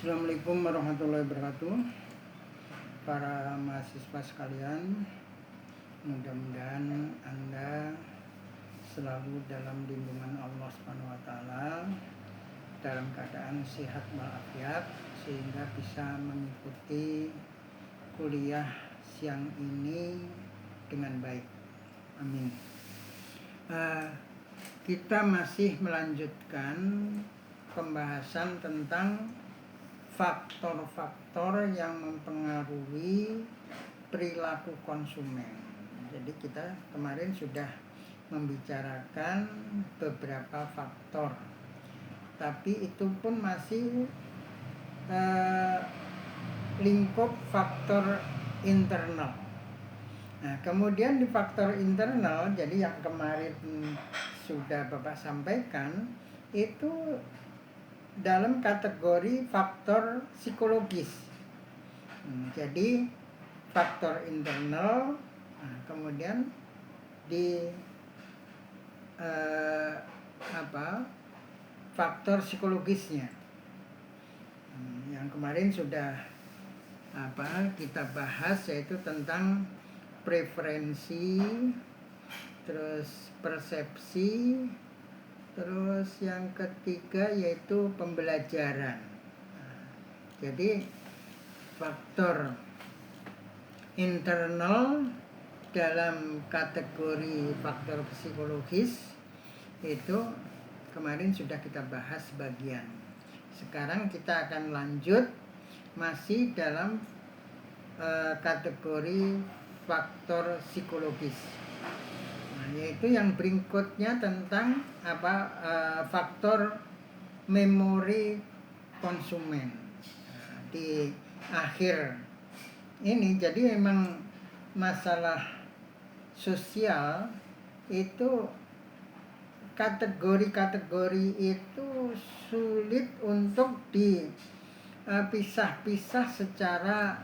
Assalamualaikum warahmatullahi wabarakatuh. Para mahasiswa sekalian, mudah-mudahan Anda selalu dalam lindungan Allah Subhanahu wa taala, dalam keadaan sehat walafiat, sehingga bisa mengikuti kuliah siang ini dengan baik. Amin. Kita masih melanjutkan pembahasan tentang faktor-faktor yang mempengaruhi perilaku konsumen. Jadi kita kemarin sudah membicarakan beberapa faktor, tapi itu pun masih lingkup faktor internal. Nah, kemudian di faktor internal, jadi yang kemarin sudah Bapak sampaikan, itu dalam kategori faktor psikologis. Jadi faktor internal, kemudian di faktor psikologisnya. Yang kemarin sudah kita bahas, yaitu tentang preferensi, terus persepsi, terus yang ketiga yaitu pembelajaran. Jadi faktor internal dalam kategori faktor psikologis itu kemarin sudah kita bahas sebagian. Sekarang kita akan lanjut masih dalam kategori faktor psikologis, yaitu yang berikutnya tentang faktor memori konsumen. Di akhir ini, jadi memang masalah sosial itu, kategori-kategori itu sulit untuk dipisah-pisah secara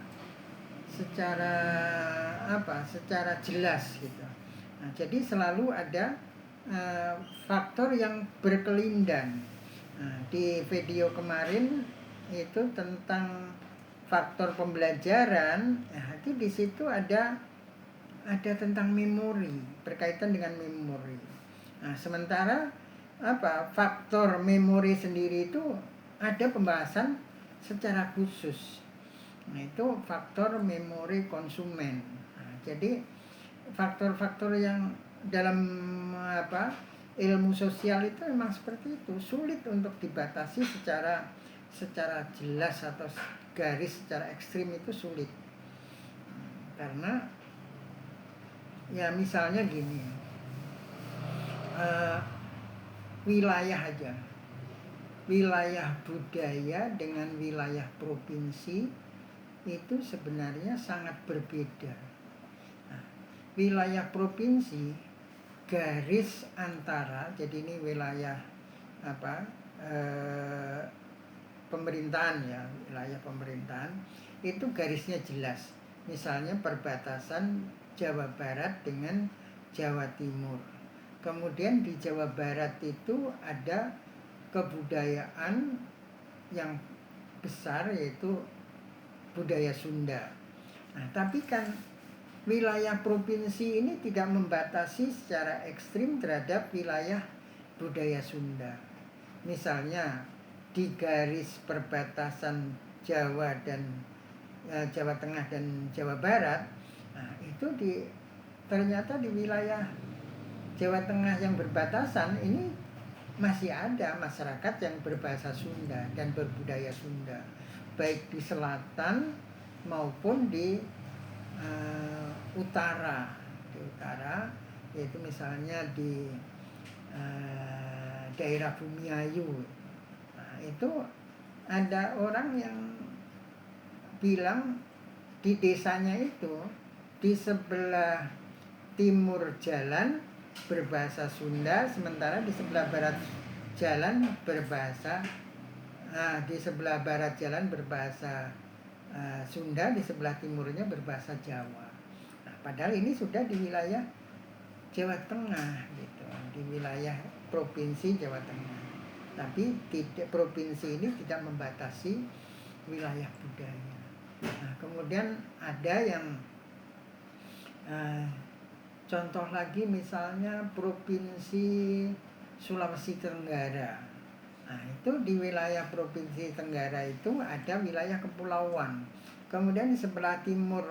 jelas gitu. Nah, jadi selalu ada faktor yang berkelindan. Nah, di video kemarin itu tentang faktor pembelajaran, itu di situ ada tentang memori, berkaitan dengan memori. Nah, sementara faktor memori sendiri itu ada pembahasan secara khusus. Nah, itu faktor memori konsumen. Nah, jadi faktor-faktor yang dalam ilmu sosial itu memang seperti itu, sulit untuk dibatasi secara jelas atau garis secara ekstrim, itu sulit. Karena ya misalnya gini, wilayah aja, wilayah budaya dengan wilayah provinsi itu sebenarnya sangat berbeda. Nah, wilayah provinsi, garis antara, jadi ini wilayah pemerintahan ya, wilayah pemerintahan itu garisnya jelas. Misalnya perbatasan Jawa Barat dengan Jawa Timur. Kemudian di Jawa Barat itu ada kebudayaan yang besar, yaitu budaya Sunda. Nah, tapi kan wilayah provinsi ini tidak membatasi secara ekstrim terhadap wilayah budaya Sunda. Misalnya di garis perbatasan Jawa dan Jawa Tengah dan Jawa Barat, nah, itu ternyata di wilayah Jawa Tengah yang berbatasan ini masih ada masyarakat yang berbahasa Sunda dan berbudaya Sunda, baik di selatan maupun di utara. Di utara, yaitu misalnya di daerah Bumiayu. Nah, itu ada orang yang bilang di desanya itu di sebelah timur jalan berbahasa Sunda, sementara di sebelah barat jalan berbahasa di sebelah barat jalan berbahasa Sunda, di sebelah timurnya berbahasa Jawa. Nah, padahal ini sudah di wilayah Jawa Tengah gitu, di wilayah provinsi Jawa Tengah. Tapi provinsi ini tidak membatasi wilayah budaya. Nah, kemudian ada yang contoh lagi misalnya Provinsi Sulawesi Tenggara. Nah, itu di wilayah Provinsi Tenggara itu ada wilayah kepulauan. Kemudian di sebelah timur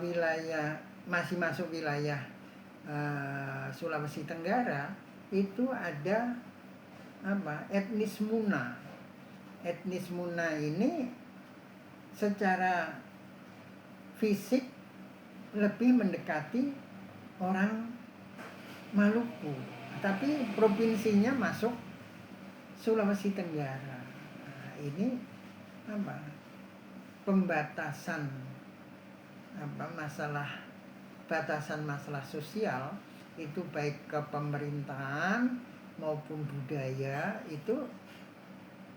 wilayah masih masuk wilayah Sulawesi Tenggara itu ada etnis Muna. Etnis Muna ini secara fisik lebih mendekati orang Maluku, tapi provinsinya masuk Sulawesi Tenggara. Nah, ini pembatasan masalah sosial itu baik ke pemerintahan maupun budaya itu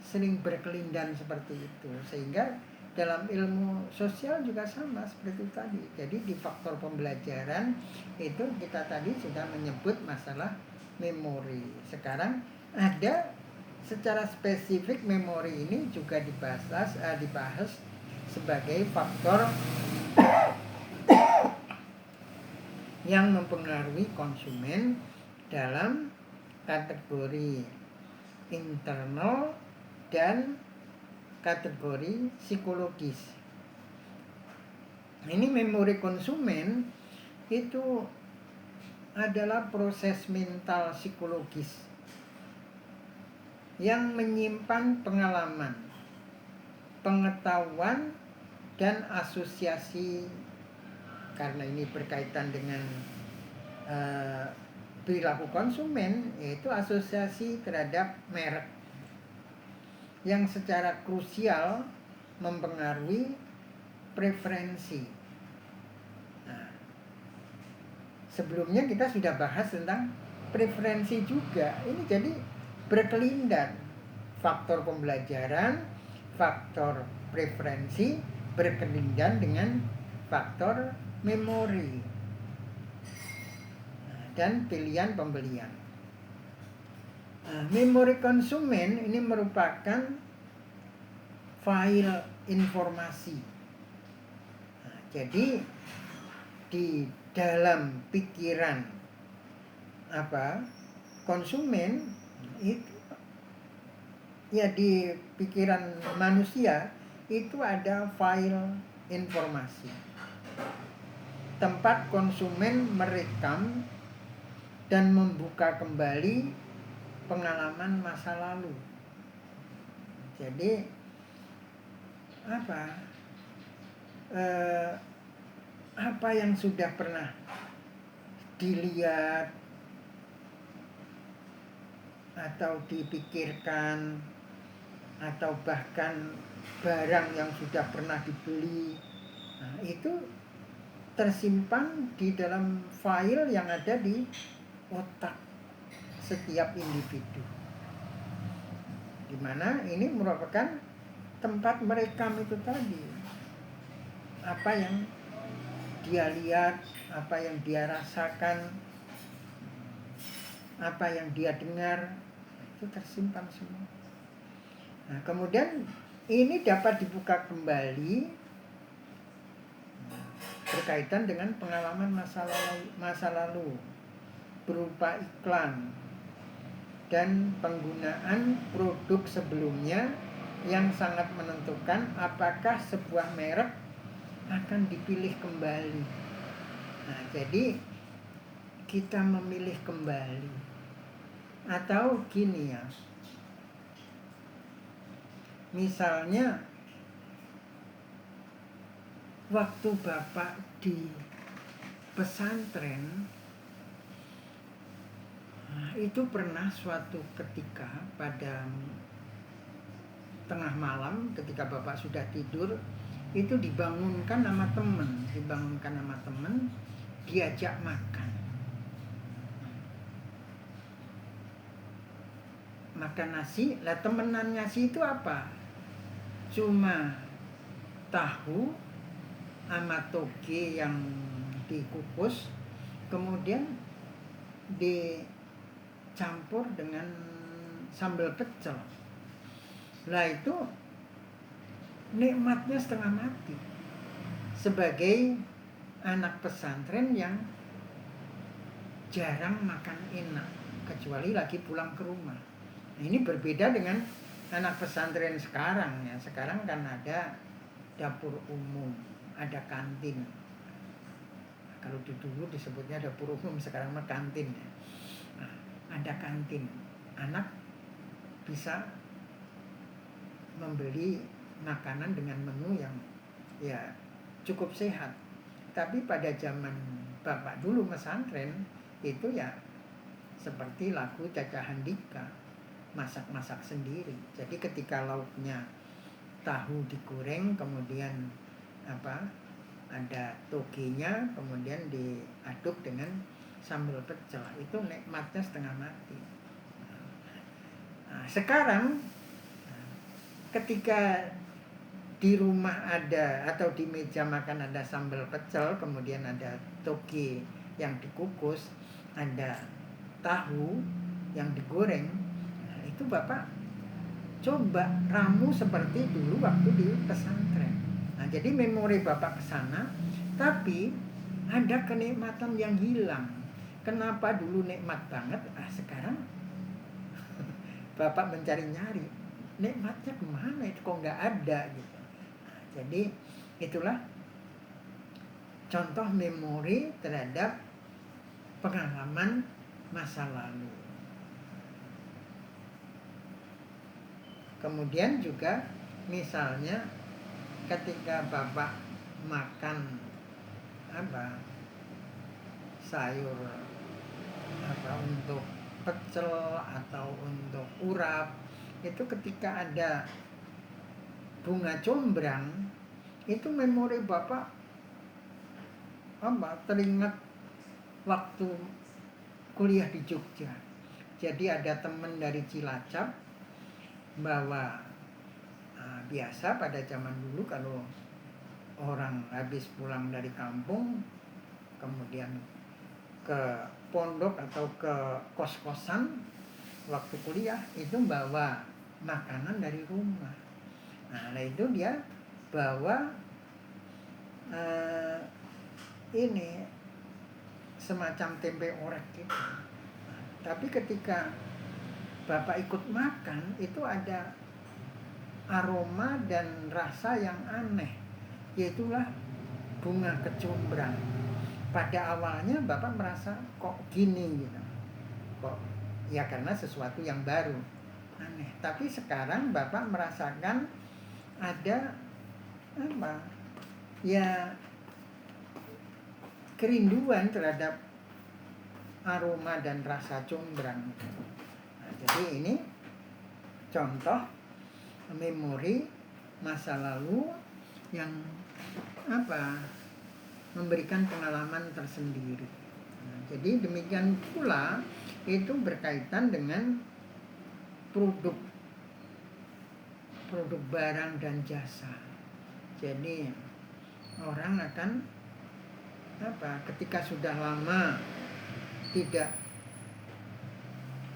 sering berkelindan seperti itu, sehingga dalam ilmu sosial juga sama seperti itu tadi. Jadi di faktor pembelajaran itu kita tadi sudah menyebut masalah memori. Sekarang ada secara spesifik memori ini juga dibahas sebagai faktor yang mempengaruhi konsumen dalam kategori internal dan kategori psikologis. Ini memori konsumen itu adalah proses mental psikologis yang menyimpan pengalaman, pengetahuan, dan asosiasi. Karena ini berkaitan dengan perilaku konsumen, yaitu asosiasi terhadap merek yang secara krusial mempengaruhi preferensi. Nah, sebelumnya kita sudah bahas tentang preferensi juga. Ini jadi berkelindan. Faktor pembelajaran, faktor preferensi berkelindan dengan faktor memori dan pilihan pembelian. Memori konsumen ini merupakan file informasi. Jadi di dalam pikiran konsumen itu, ya di pikiran manusia itu ada file informasi, tempat konsumen merekam dan membuka kembali pengalaman masa lalu. Jadi apa yang sudah pernah dilihat atau dipikirkan, atau bahkan barang yang sudah pernah dibeli, itu tersimpan di dalam file yang ada di otak setiap individu, di mana ini merupakan tempat merekam itu tadi, apa yang dia lihat, apa yang dia rasakan, apa yang dia dengar, itu tersimpan semua. Nah, kemudian ini dapat dibuka kembali berkaitan dengan pengalaman masa lalu berupa iklan dan penggunaan produk sebelumnya yang sangat menentukan apakah sebuah merek akan dipilih kembali. Nah, jadi kita memilih kembali. Atau gini ya, misalnya waktu Bapak di pesantren, itu pernah suatu ketika pada tengah malam ketika Bapak sudah tidur, itu dibangunkan sama teman, diajak makan nasi. Lah temenan nasi itu apa? Cuma tahu sama toge yang dikukus, kemudian dicampur dengan sambal pecel. Lah itu nikmatnya setengah mati sebagai anak pesantren yang jarang makan enak kecuali lagi pulang ke rumah. Nah, ini berbeda dengan anak pesantren sekarang ya. Sekarang kan ada dapur umum, ada kantin. Kalau dulu disebutnya dapur umum, sekarang mah kantin ya. Nah, ada kantin. Anak bisa membeli makanan dengan menu yang ya cukup sehat. Tapi pada zaman bapak dulu pesantren itu ya seperti lagu Caca Handika, masak-masak sendiri. Jadi ketika lauknya tahu digoreng, kemudian ada togenya, kemudian diaduk dengan sambal pecel, itu nikmatnya setengah mati. Nah, sekarang ketika di rumah ada atau di meja makan ada sambal pecel, kemudian ada toge yang dikukus, ada tahu yang digoreng, nah, itu bapak coba ramu seperti dulu waktu di pesantren. Nah, jadi memori bapak ke sana, tapi ada kenikmatan yang hilang. Kenapa dulu nikmat banget, sekarang bapak mencari-nyari nikmatnya kemana, itu kok nggak ada gitu. Nah, jadi itulah contoh memori terhadap pengalaman masa lalu. Kemudian juga misalnya ketika bapak makan sayur untuk pecel atau untuk urap, itu ketika ada bunga combrang, itu memori bapak teringat waktu kuliah di Jogja. Jadi ada teman dari Cilacap bahwa biasa pada zaman dulu kalau orang habis pulang dari kampung kemudian ke pondok atau ke kos-kosan waktu kuliah itu bawa makanan dari rumah. Nah itu dia bawa ini semacam tempe orek gitu. Nah, tapi ketika bapak ikut makan itu ada aroma dan rasa yang aneh, yaitulah bunga kecombrang. Pada awalnya bapak merasa kok gini gitu, kok ya karena sesuatu yang baru, aneh. Tapi sekarang bapak merasakan ada ya kerinduan terhadap aroma dan rasa combrang. Nah, jadi ini contoh memori masa lalu yang memberikan pengalaman tersendiri. Nah, jadi demikian pula itu berkaitan dengan produk barang dan jasa. Jadi orang akan ketika sudah lama tidak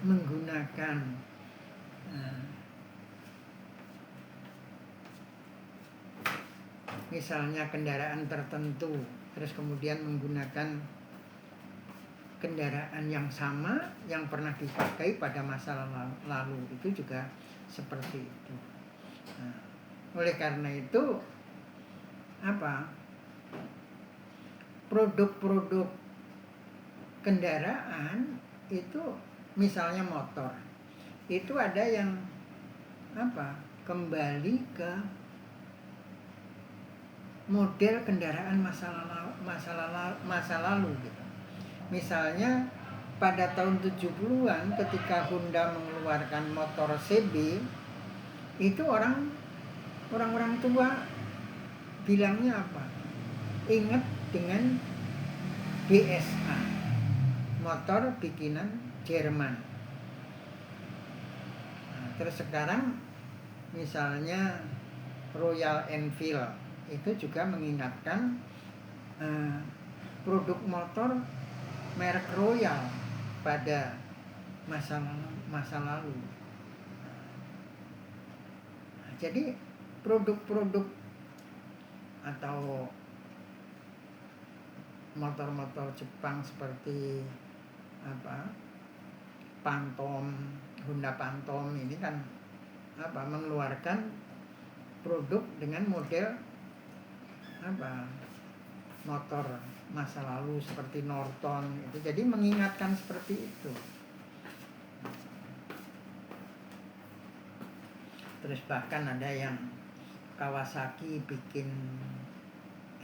menggunakan misalnya kendaraan tertentu, terus kemudian menggunakan kendaraan yang sama yang pernah dipakai pada masa lalu, itu juga seperti itu. Nah, oleh karena itu produk-produk kendaraan itu misalnya motor itu ada yang kembali ke model kendaraan masa lalu gitu. Misalnya pada tahun 70-an ketika Honda mengeluarkan motor CB, itu orang-orang tua bilangnya ingat dengan BSA, motor bikinan Jerman. Nah, terus sekarang misalnya Royal Enfield itu juga mengingatkan produk motor merek Royal pada masa lalu. Nah, jadi produk-produk atau motor-motor Jepang seperti Phantom, Honda Phantom ini kan mengeluarkan produk dengan model motor masa lalu seperti Norton itu, jadi mengingatkan seperti itu. Terus bahkan ada yang Kawasaki bikin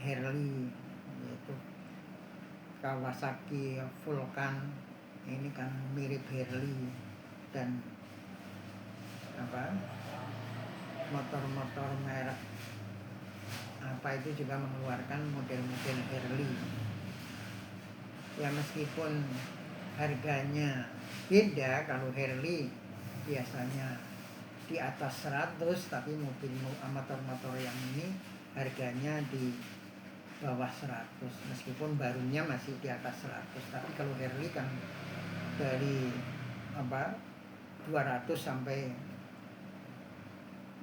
Harley, yaitu Kawasaki Vulcan, ini kan mirip Harley, dan motor-motor merek itu juga mengeluarkan model-model Harley. Ya meskipun harganya beda, kalau Harley biasanya di atas 100, tapi motor-motor yang ini harganya di bawah 100, meskipun barunya masih di atas 100. Tapi kalau Harley kan dari 200 sampai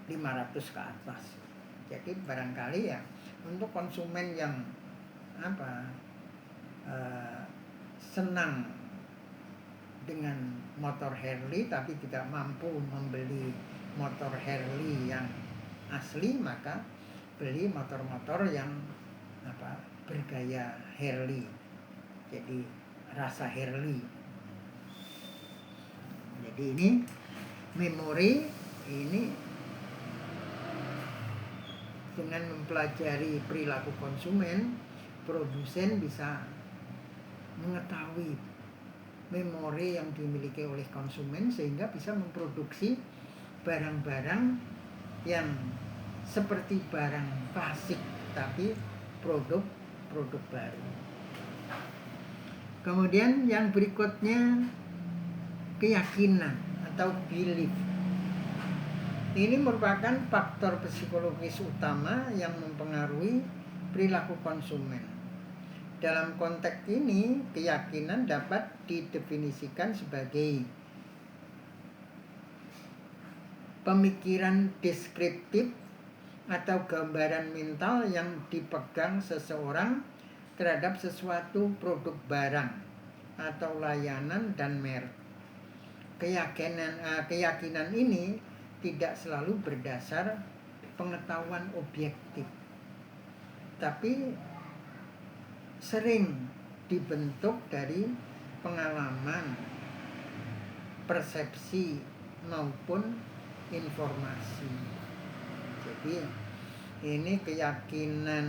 500 ke atas. Jadi barangkali ya untuk konsumen yang senang dengan motor Harley tapi tidak mampu membeli motor Harley yang asli, maka beli motor-motor yang bergaya Harley, jadi rasa Harley. Jadi ini memori ini dengan mempelajari perilaku konsumen, produsen bisa mengetahui memori yang dimiliki oleh konsumen sehingga bisa memproduksi barang-barang yang seperti barang klasik tapi produk baru. Kemudian yang berikutnya keyakinan atau belief. Ini merupakan faktor psikologis utama yang mempengaruhi perilaku konsumen. Dalam konteks ini, keyakinan dapat didefinisikan sebagai pemikiran deskriptif atau gambaran mental yang dipegang seseorang terhadap sesuatu produk barang atau layanan dan merek. Keyakinan ini tidak selalu berdasar pengetahuan objektif, tapi sering dibentuk dari pengalaman, persepsi maupun informasi. Jadi ini keyakinan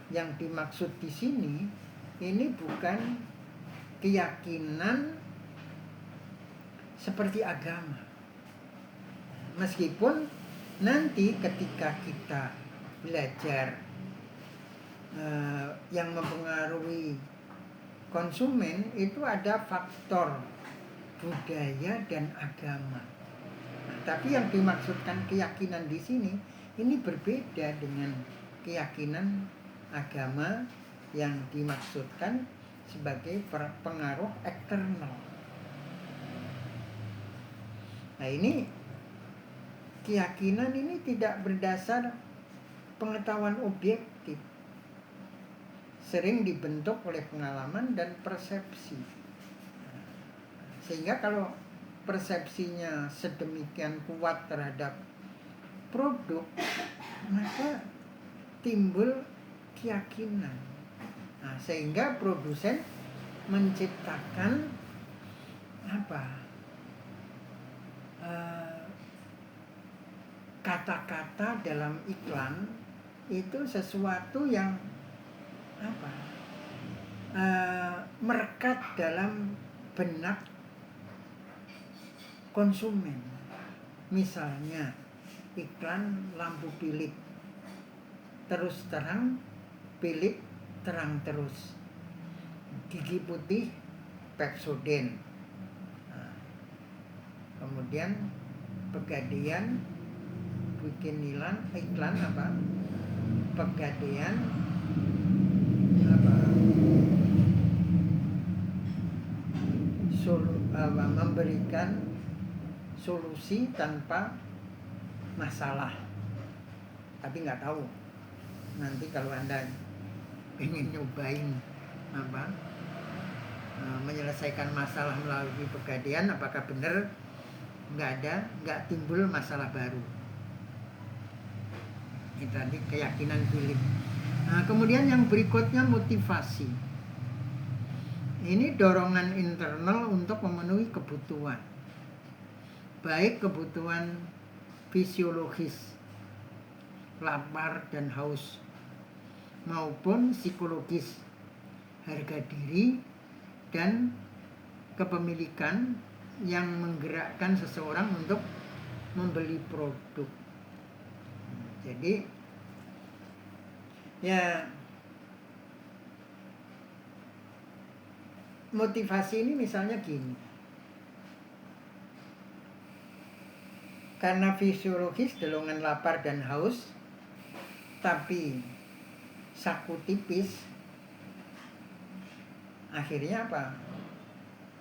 yang dimaksud di sini ini bukan keyakinan seperti agama. Meskipun nanti ketika kita belajar yang mempengaruhi konsumen itu ada faktor budaya dan agama. Nah, tapi yang dimaksudkan keyakinan di sini ini berbeda dengan keyakinan agama yang dimaksudkan sebagai pengaruh eksternal. Nah, ini keyakinan ini tidak berdasar pengetahuan objektif, sering dibentuk oleh pengalaman dan persepsi. Sehingga kalau persepsinya sedemikian kuat terhadap produk, maka timbul keyakinan. Nah, sehingga produsen menciptakan kata-kata dalam iklan itu sesuatu yang merekat dalam benak konsumen. Misalnya iklan lampu bilik, terus terang, bilik terang terus, gigi putih Pepsodent. Nah, kemudian Pegadaian bikin iklan Pegadaian memberikan solusi tanpa masalah, tapi nggak tahu nanti kalau Anda ingin nyobain menyelesaikan masalah melalui pegadaian, apakah benar nggak timbul masalah baru. Ini tadi keyakinan Philip. Nah, kemudian yang berikutnya motivasi. Ini dorongan internal untuk memenuhi kebutuhan, baik kebutuhan fisiologis, lapar dan haus, maupun psikologis, harga diri dan kepemilikan yang menggerakkan seseorang untuk membeli produk. Jadi ya, motivasi ini misalnya gini, karena fisiologis dorongan lapar dan haus, tapi saku tipis, akhirnya apa?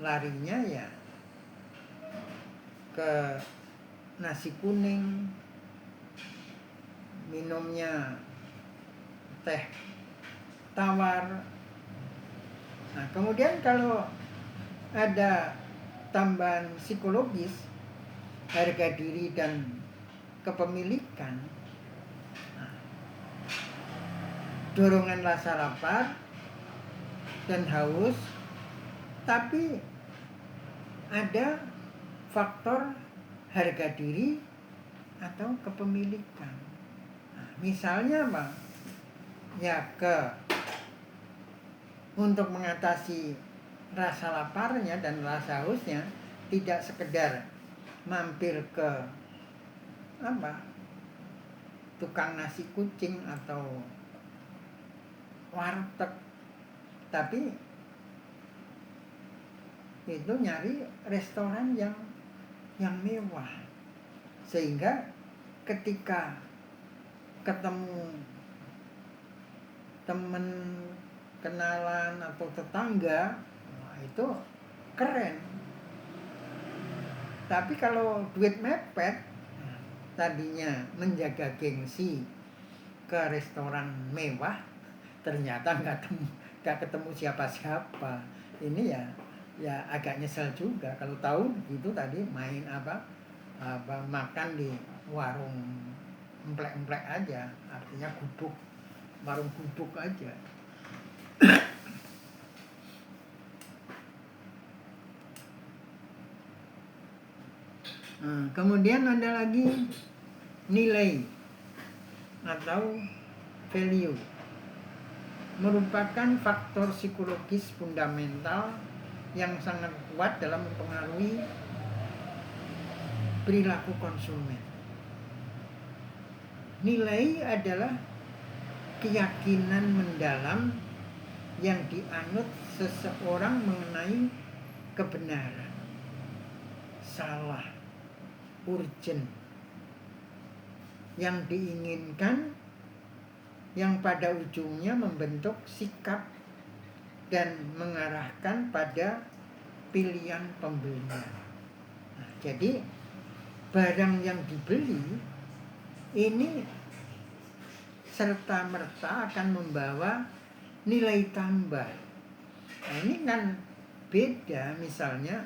Larinya ya ke nasi kuning, minumnya teh tawar. Nah, kemudian kalau ada tambahan psikologis, harga diri dan kepemilikan, dorongan rasa lapar dan haus, tapi ada faktor harga diri atau kepemilikan. Nah, misalnya apa? Ya untuk mengatasi rasa laparnya dan rasa hausnya, tidak sekedar mampir ke tukang nasi kucing atau warteg, tapi itu nyari restoran yang mewah, sehingga ketika ketemu temen, kenalan atau tetangga, itu keren. Tapi kalau duit mepet, tadinya menjaga gengsi ke restoran mewah, ternyata nggak ketemu siapa-siapa. Ini ya agak nyesel juga kalau tahu gitu tadi main makan di warung emplek-emplek aja, artinya gubuk, warung gubuk aja. Kemudian ada lagi nilai atau value, merupakan faktor psikologis fundamental yang sangat kuat dalam mempengaruhi perilaku konsumen. Nilai adalah keyakinan mendalam yang dianut seseorang mengenai kebenaran, salah, urgen, yang diinginkan, yang pada ujungnya membentuk sikap dan mengarahkan pada pilihan pembelinya. Nah, jadi barang yang dibeli ini serta-merta akan membawa nilai tambah. Nah, ini kan beda, misalnya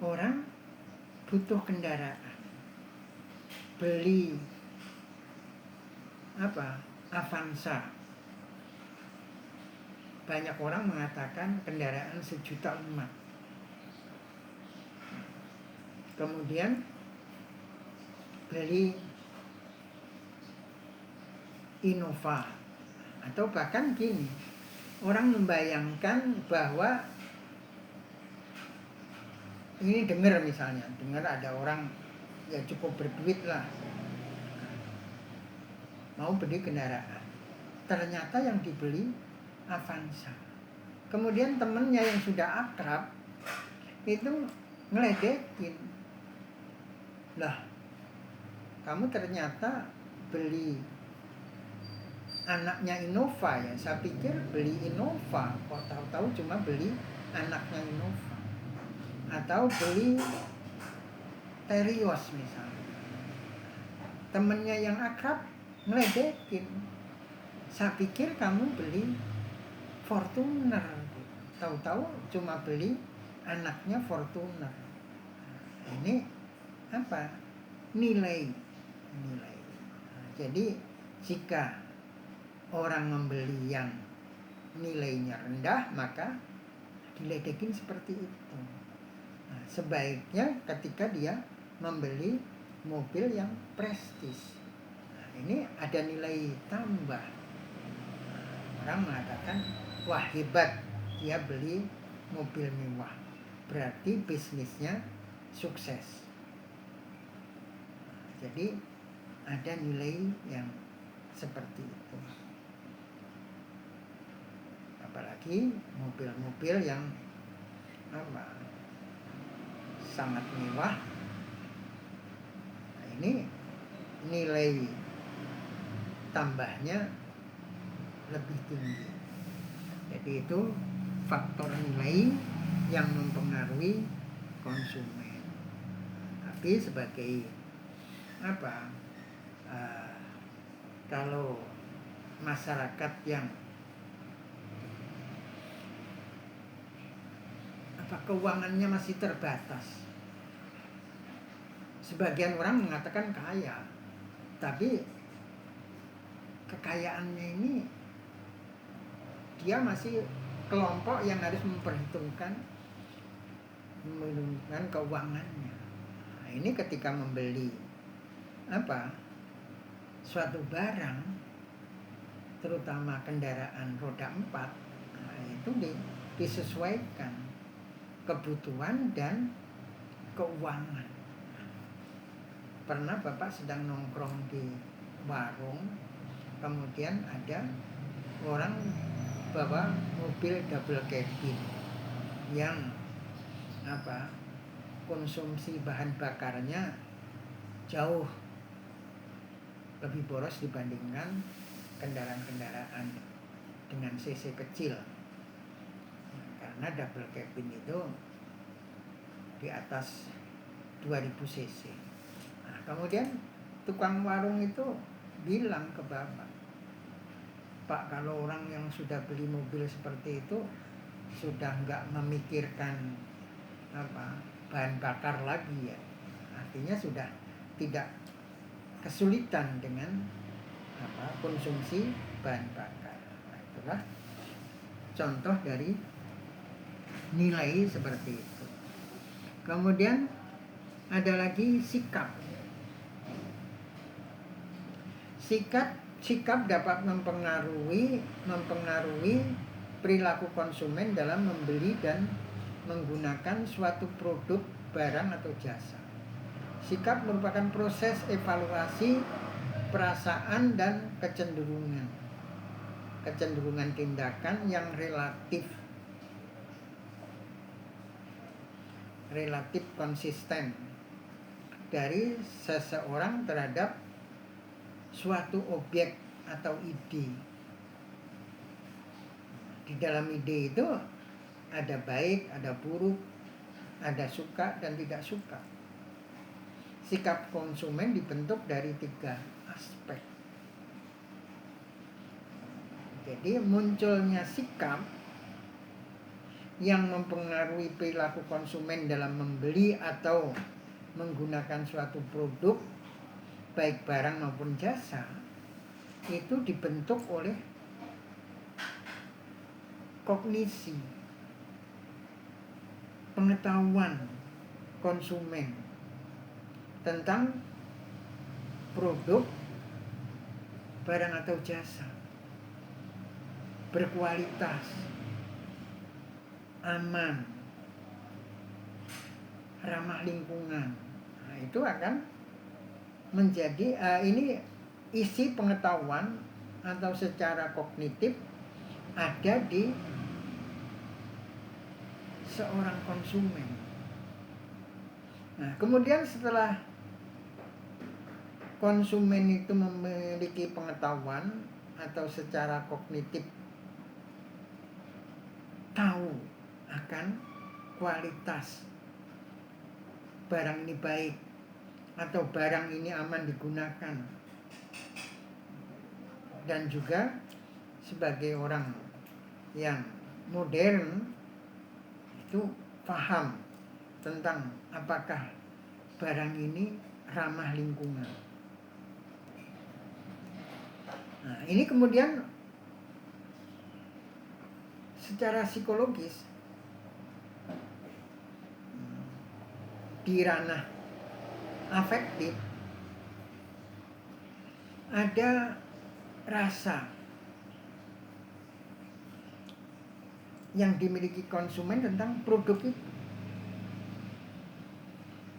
orang butuh kendaraan, beli Avanza. Banyak orang mengatakan kendaraan 1,5 juta. Kemudian beli Innova, atau bahkan gini, orang membayangkan bahwa ini dengar ada orang ya cukup berduit lah, mau beli kendaraan, ternyata yang dibeli Avanza. Kemudian temennya yang sudah akrab itu ngeledekin, lah kamu ternyata beli anaknya Innova ya, saya pikir beli Innova, kok tahu-tahu cuma beli anaknya Innova. Atau beli Terios misalnya. temennya yang akrab ngeledekin, saya pikir kamu beli Fortuner, tahu-tahu cuma beli anaknya Fortuner. Ini apa? Nilai. Nah, jadi jika orang membeli yang nilainya rendah, maka diledekin seperti itu. Nah, sebaiknya ketika dia membeli mobil yang prestis, nah, ini ada nilai tambah. Orang mengatakan, wah hebat, dia beli mobil mewah, berarti bisnisnya sukses. Jadi ada nilai yang seperti itu. Apalagi mobil-mobil yang sangat mewah, nah, ini nilai tambahnya lebih tinggi. Jadi itu faktor nilai yang mempengaruhi konsumen. Tapi sebagai kalau masyarakat yang keuangannya masih terbatas, sebagian orang mengatakan kaya, tapi kekayaannya ini dia masih kelompok yang harus memperhitungkan keuangannya. Nah, ini ketika membeli suatu barang, terutama kendaraan roda 4, nah, itu disesuaikan kebutuhan dan keuangan. Pernah Bapak sedang nongkrong di warung, kemudian ada orang bawa mobil double cabin yang konsumsi bahan bakarnya jauh lebih boros dibandingkan kendaraan-kendaraan dengan cc kecil. Karena double cabin itu di atas 2000 cc. Nah, kemudian tukang warung itu bilang ke Bapak, Pak, kalau orang yang sudah beli mobil seperti itu sudah nggak memikirkan bahan bakar lagi ya, artinya sudah tidak kesulitan dengan konsumsi bahan bakar. Nah, itulah contoh dari nilai seperti itu. Kemudian ada lagi sikap. Sikap dapat mempengaruhi perilaku konsumen dalam membeli dan menggunakan suatu produk, barang atau jasa. Sikap merupakan proses evaluasi perasaan dan kecenderungan tindakan yang relatif konsisten dari seseorang terhadap suatu objek atau ide. Di dalam ide itu ada baik, ada buruk, ada suka dan tidak suka. Sikap konsumen dibentuk dari 3 aspek. Jadi munculnya sikap yang mempengaruhi perilaku konsumen dalam membeli atau menggunakan suatu produk, baik barang maupun jasa, itu dibentuk oleh kognisi, pengetahuan konsumen tentang produk, barang atau jasa, berkualitas, aman, ramah lingkungan. Nah, itu akan menjadi ini isi pengetahuan atau secara kognitif ada di seorang konsumen. Nah, kemudian setelah konsumen itu memiliki pengetahuan atau secara kognitif tahu akan kualitas barang ini baik atau barang ini aman digunakan, dan juga sebagai orang yang modern itu paham tentang apakah barang ini ramah lingkungan. Nah, ini kemudian secara psikologis di ranah afektif ada rasa yang dimiliki konsumen tentang produk itu.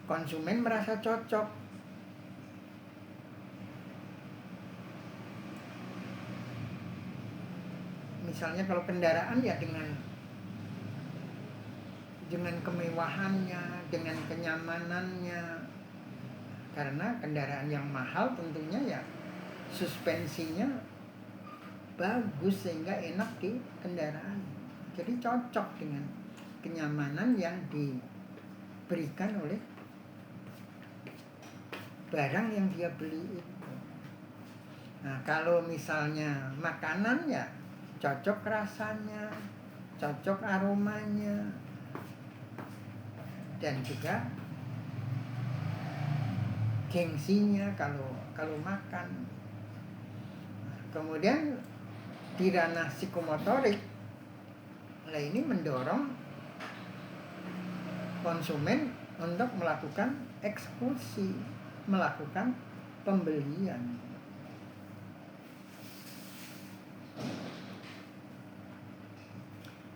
Konsumen merasa cocok. Misalnya kalau kendaraan ya dengan kemewahannya, dengan kenyamanannya. Karena kendaraan yang mahal tentunya ya suspensinya bagus sehingga enak di kendaraan. Jadi cocok dengan kenyamanan yang diberikan oleh barang yang dia beli itu. Nah, kalau misalnya makanan ya cocok rasanya, cocok aromanya, dan juga gengsinya kalau makan. Kemudian di ranah psikomotorik, nah ini mendorong konsumen untuk melakukan eksekusi, melakukan pembelian.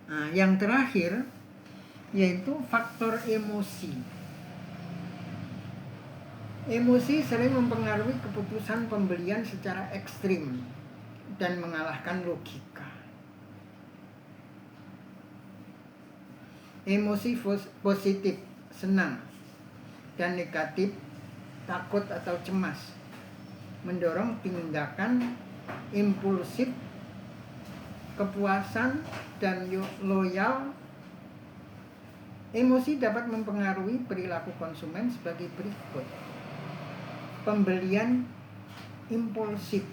Nah, yang terakhir yaitu faktor emosi. Emosi sering mempengaruhi keputusan pembelian secara ekstrim dan mengalahkan logika. Emosi positif, senang, dan negatif, takut atau cemas, mendorong tindakan impulsif, kepuasan, dan loyal. Emosi dapat mempengaruhi perilaku konsumen sebagai berikut. Pembelian impulsif.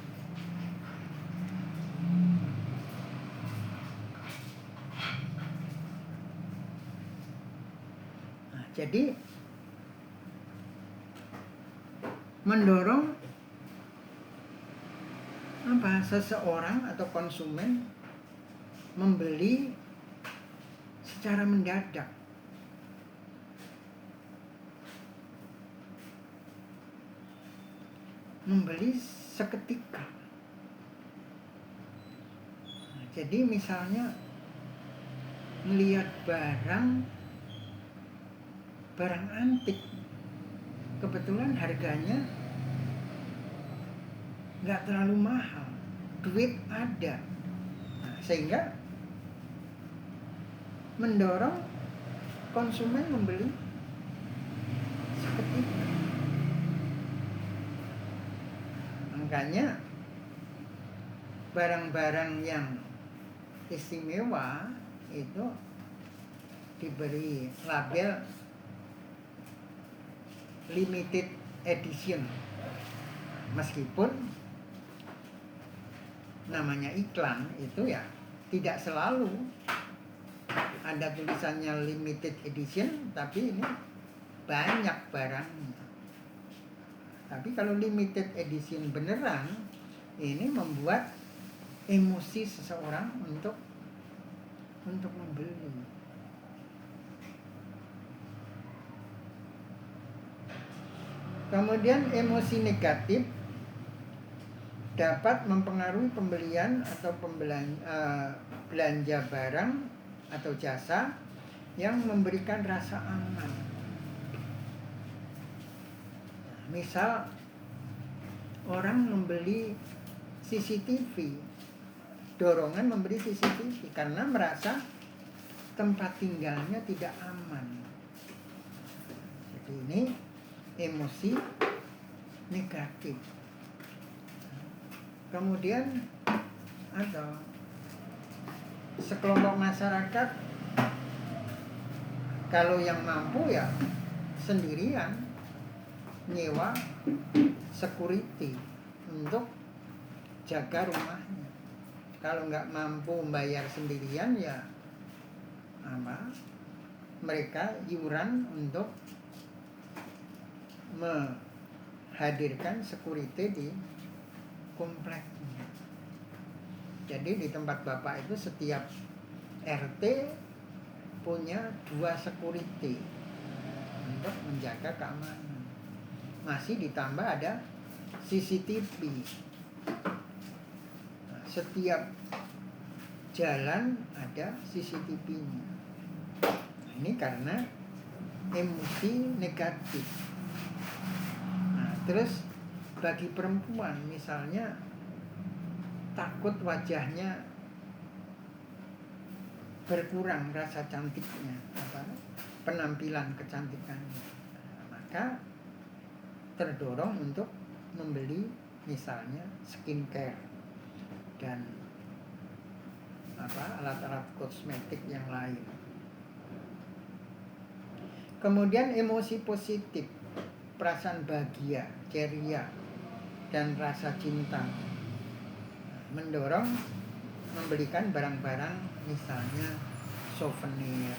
Nah, jadi mendorong seseorang atau konsumen membeli secara mendadak. Membeli seketika. Nah, jadi misalnya melihat barang antik, kebetulan harganya nggak terlalu mahal, duit ada, nah, sehingga mendorong konsumen membeli seketika. Makanya barang-barang yang istimewa itu diberi label limited edition, meskipun namanya iklan itu ya tidak selalu ada tulisannya limited edition, tapi ini banyak barangnya. Tapi kalau limited edition beneran, ini membuat emosi seseorang untuk membeli. Kemudian emosi negatif dapat mempengaruhi pembelian atau belanja barang atau jasa yang memberikan rasa aman. Misal orang membeli CCTV, dorongan membeli CCTV karena merasa tempat tinggalnya tidak aman. Jadi ini emosi negatif. Kemudian atau sekelompok masyarakat, kalau yang mampu ya sendirian, nyewa security untuk jaga rumahnya. Kalau nggak mampu bayar sendirian ya mereka iuran untuk menghadirkan security di kompleknya. Jadi di tempat Bapak itu setiap RT punya 2 security untuk menjaga keamanan. Masih ditambah ada CCTV. Nah, setiap jalan ada CCTV-nya. Nah, ini karena emosi negatif. Nah, terus bagi perempuan misalnya takut wajahnya berkurang rasa cantiknya, penampilan kecantikannya, maka terdorong untuk membeli misalnya skincare dan alat-alat kosmetik yang lain. Kemudian emosi positif, perasaan bahagia, ceria, dan rasa cinta mendorong membelikan barang-barang misalnya souvenir.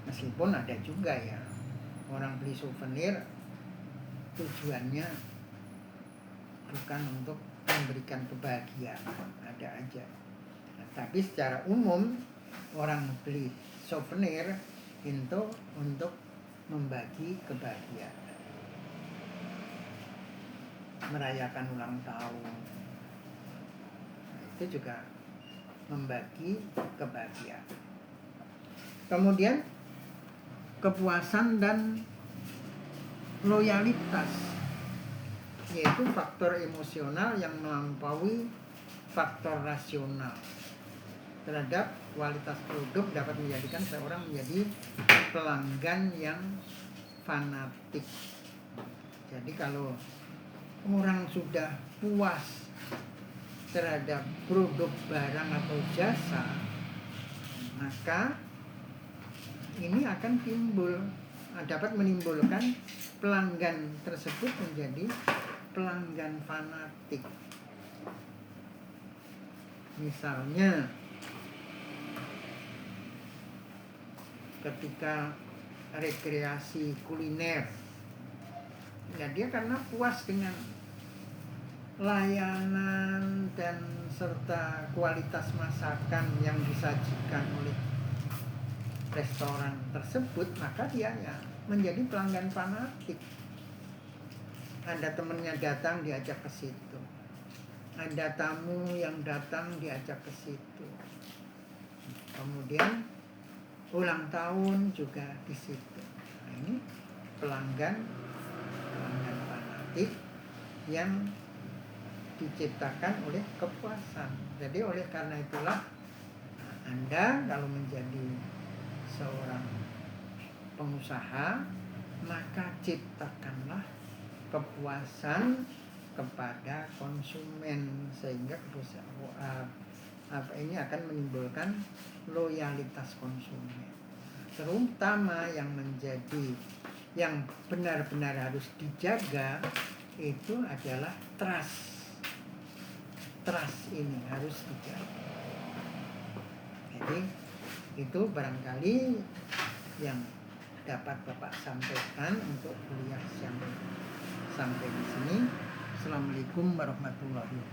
Meskipun ada juga ya orang beli souvenir tujuannya bukan untuk memberikan kebahagiaan, ada aja. Nah, tapi secara umum orang beli souvenir itu untuk membagi kebahagiaan, merayakan ulang tahun. Nah, itu juga membagi kebahagiaan. Kemudian kepuasan dan loyalitas, yaitu faktor emosional yang melampaui faktor rasional terhadap kualitas produk, dapat menjadikan seorang menjadi pelanggan yang fanatik. Jadi kalau orang sudah puas terhadap produk, barang atau jasa, maka ini akan dapat menimbulkan pelanggan tersebut menjadi pelanggan fanatik. Misalnya ketika rekreasi kuliner, ya dia karena puas dengan layanan dan serta kualitas masakan yang disajikan oleh restoran tersebut, maka dia ya menjadi pelanggan fanatik. Ada temennya datang, diajak ke situ. Ada tamu yang datang, diajak ke situ. Kemudian ulang tahun juga di situ. Nah, ini pelanggan fanatik yang diciptakan oleh kepuasan. Jadi oleh karena itulah Anda kalau menjadi seorang pengusaha, maka ciptakanlah kepuasan kepada konsumen, sehingga ini akan menimbulkan loyalitas konsumen. Terutama yang benar-benar harus dijaga itu adalah trust. Trust ini harus dijaga. Jadi itu barangkali yang dapat Bapak sampaikan untuk kuliah yang sampai di sini. Assalamualaikum warahmatullahi wabarakatuh.